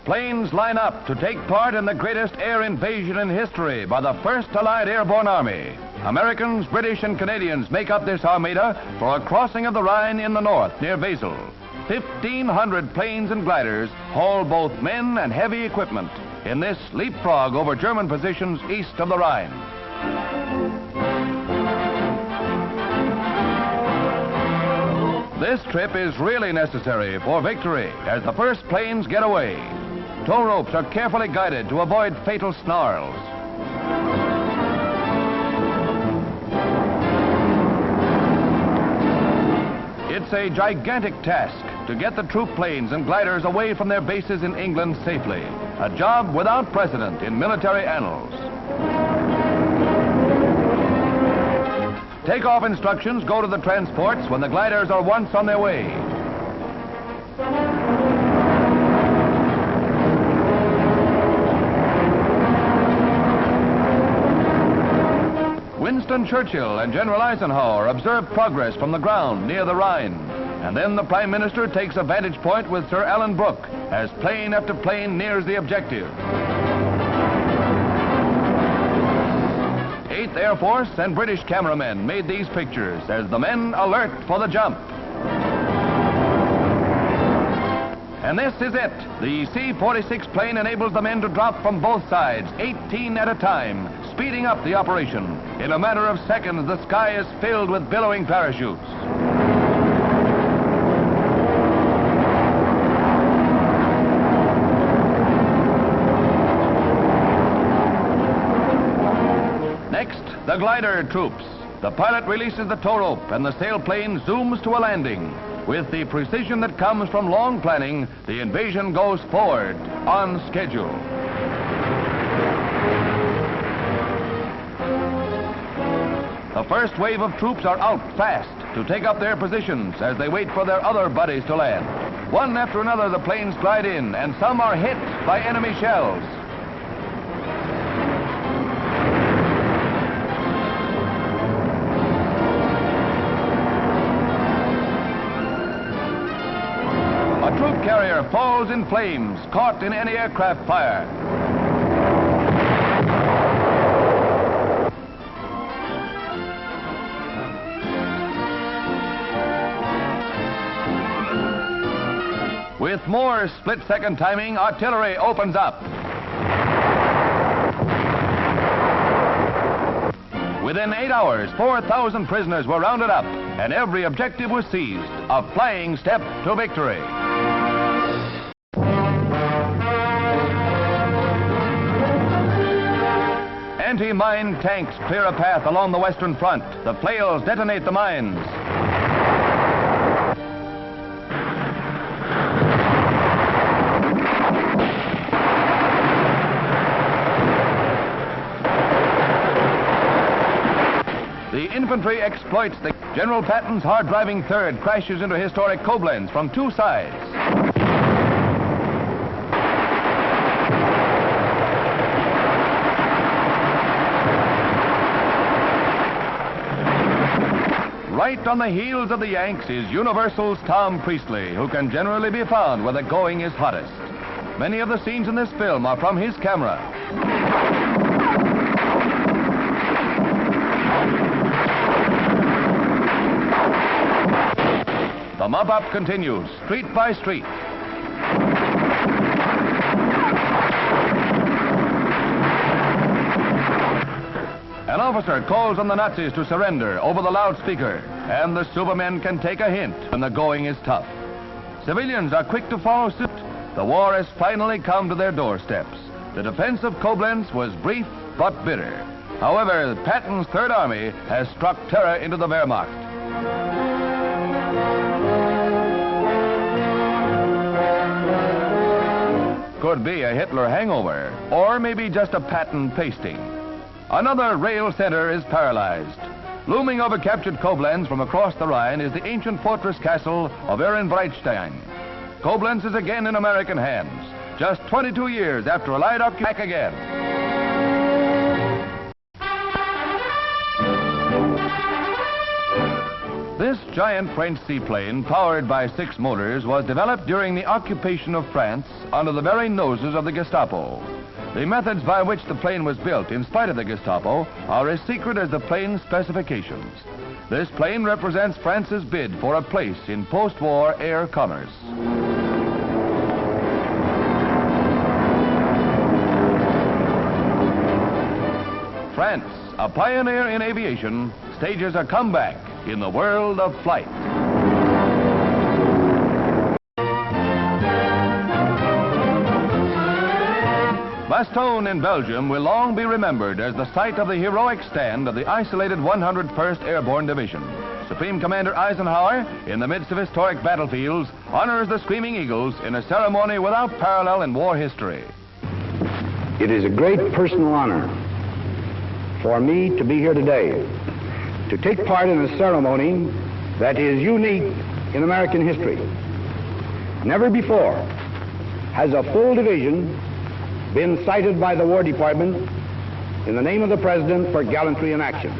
Planes line up to take part in the greatest air invasion in history by the First Allied Airborne Army. Americans, British, and Canadians make up this armada for a crossing of the Rhine in the north near Basel. 1,500 planes and gliders haul both men and heavy equipment in this leapfrog over German positions east of the Rhine. This trip is really necessary for victory as the first planes get away. Tow ropes are carefully guided to avoid fatal snarls. It's a gigantic task to get the troop planes and gliders away from their bases in England safely. A job without precedent in military annals. Takeoff instructions go to the transports when the gliders are once on their way. Winston Churchill and General Eisenhower observe progress from the ground near the Rhine. And then the Prime Minister takes a vantage point with Sir Alan Brooke as plane after plane nears the objective. 8th Air Force and British cameramen made these pictures as the men alert for the jump. And this is it. The C-46 plane enables the men to drop from both sides, 18 at a time, speeding up the operation. In a matter of seconds, the sky is filled with billowing parachutes. Next, the glider troops. The pilot releases the tow rope and the sailplane zooms to a landing. With the precision that comes from long planning, the invasion goes forward on schedule. The first wave of troops are out fast to take up their positions as they wait for their other buddies to land. One after another, the planes glide in, and some are hit by enemy shells. A troop carrier falls in flames, caught in anti-aircraft fire. With more split-second timing, artillery opens up. Within 8 hours, 4,000 prisoners were rounded up, and every objective was seized, a flying step to victory. Anti-mine tanks clear a path along the western front. The flails detonate the mines. The infantry exploits the General Patton's hard-driving third crashes into historic Coblenz from two sides. Right on the heels of the Yanks is Universal's Tom Priestley, who can generally be found where the going is hottest. Many of the scenes in this film are from his camera. The mop-up continues, street by street. An officer calls on the Nazis to surrender over the loudspeaker, and the Supermen can take a hint when the going is tough. Civilians are quick to follow suit. The war has finally come to their doorsteps. The defense of Coblenz was brief but bitter. However, Patton's Third Army has struck terror into the Wehrmacht. Could be a Hitler hangover, or maybe just a Patton pasting. Another rail center is paralyzed. Looming over captured Coblenz from across the Rhine is the ancient fortress castle of Ehrenbrightstein. Coblenz is again in American hands, just 22 years after Allied occupation. Back again. This This giant French seaplane, powered by 6 motors, was developed during the occupation of France under the very noses of the Gestapo. The methods by which the plane was built, in spite of the Gestapo, are as secret as the plane's specifications. This plane represents France's bid for a place in post-war air commerce. France, a pioneer in aviation, stages a comeback in the world of flight. Bastogne in Belgium will long be remembered as the site of the heroic stand of the isolated 101st Airborne Division. Supreme Commander Eisenhower, in the midst of historic battlefields, honors the Screaming Eagles in a ceremony without parallel in war history. It is a great personal honor for me to be here today, to take part in a ceremony that is unique in American history. Never before has a full division been cited by the War Department in the name of the President for gallantry in action.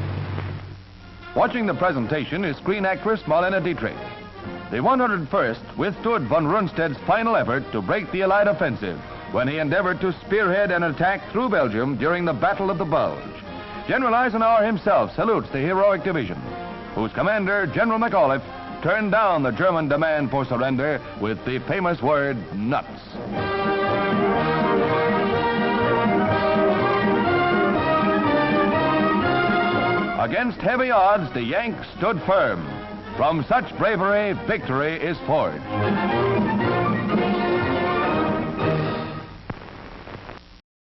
Watching the presentation is screen actress Marlene Dietrich. The 101st withstood von Rundstedt's final effort to break the Allied offensive when he endeavored to spearhead an attack through Belgium during the Battle of the Bulge. General Eisenhower himself salutes the heroic division, whose commander, General McAuliffe, turned down the German demand for surrender with the famous word, nuts. Against heavy odds, the Yanks stood firm. From such bravery, victory is forged.